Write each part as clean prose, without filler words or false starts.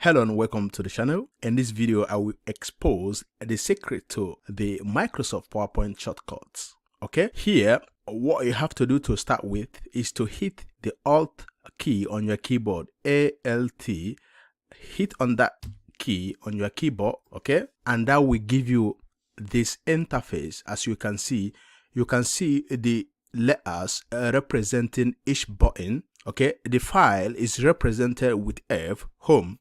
Hello and welcome to the channel. In this video, I will expose the secret to the Microsoft PowerPoint shortcuts. Okay, here, what you have to do to start with is to hit the Alt key on your keyboard, ALT, hit on that key on your keyboard, okay? And that will give you this interface. As you can see the letters representing each button, okay? The file is represented with F, home,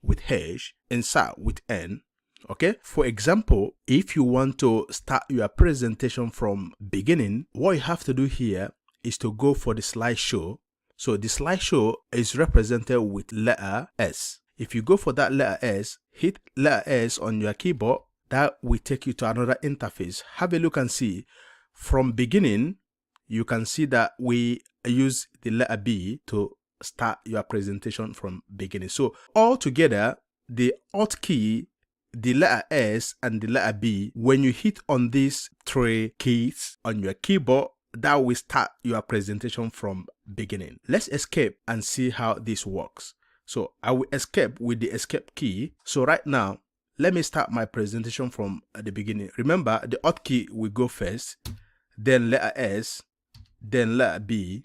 with H, insert with N. Okay, for example, if you want to start your presentation from beginning, what you have to do here is to go for the slideshow. So the slideshow is represented with letter S. If you go for that letter S, hit letter S on your keyboard, that will take you to another interface. Have a look and see. From beginning, you can see that we use the letter B to start your presentation from beginning. So all together, the Alt key, the letter S and the letter B, when you hit on these three keys on your keyboard, that will start your presentation from beginning. Let's escape and see how this works. So I will escape with the escape key. So right now, let me start my presentation from the beginning. Remember, the Alt key will go first, then letter S, then letter B.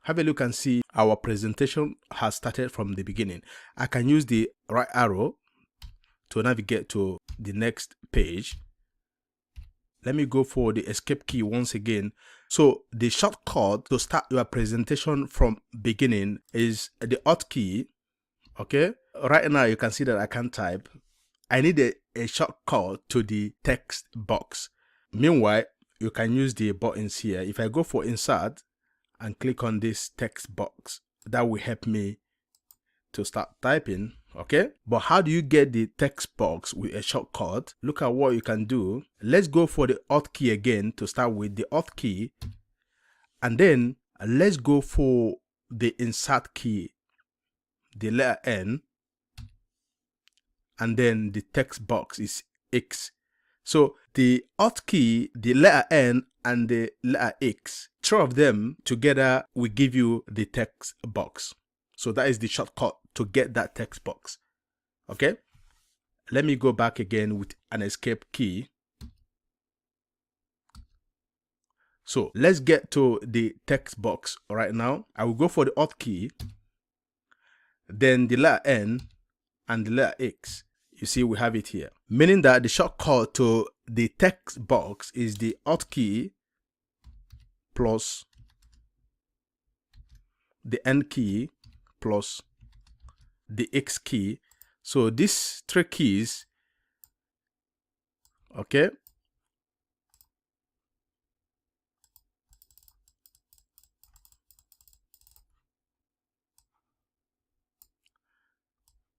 Have a look and see our presentation has started from the beginning. I can use the right arrow to navigate to the next page. Let me go for the escape key once again. So the shortcut to start your presentation from beginning is the Alt key. Okay. Right now you can see that I can't type. I need a shortcut to the text box. Meanwhile, you can use the buttons here. If I go for insert and click on this text box, that will help me to start typing. Okay, but how do you get the text box with a shortcut? Look at what you can do. Let's go for the Alt key again to start with the Alt key, and then let's go for the insert key, the letter N, and then the text box is X. So the Alt key, the letter N, and the letter X, three of them together will give you the text box. So that is the shortcut to get that text box. Okay, let me go back again with an escape key. So let's get to the text box right now. I will go for the Alt key, then the letter N and the letter X. You see, we have it here, meaning that the shortcut to the text box is the Alt key plus the N key plus the X key. So these three keys, okay,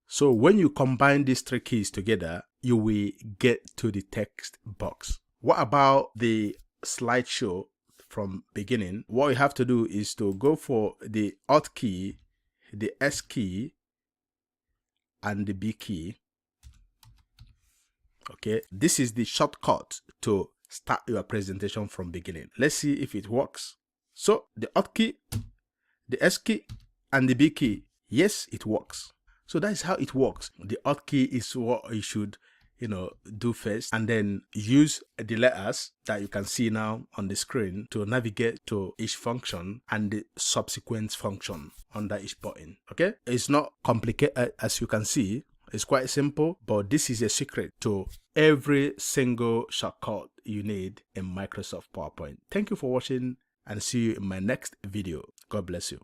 so when you combine these three keys together, you will get to the text box. What about the slideshow from beginning? What you have to do is to go for the Alt key, the S key, and the B key. Okay, this is the shortcut to start your presentation from beginning. Let's see if it works. So the Alt key, the S key, and the B key. Yes, it works. So that is how it works. The Alt key is what you should, do first, and then use the letters that you can see now on the screen to navigate to each function and the subsequent function under each button. Okay, it's not complicated, as you can see. It's quite simple, but this is a secret to every single shortcut you need in Microsoft PowerPoint. Thank you for watching, and see you in my next video. God bless you.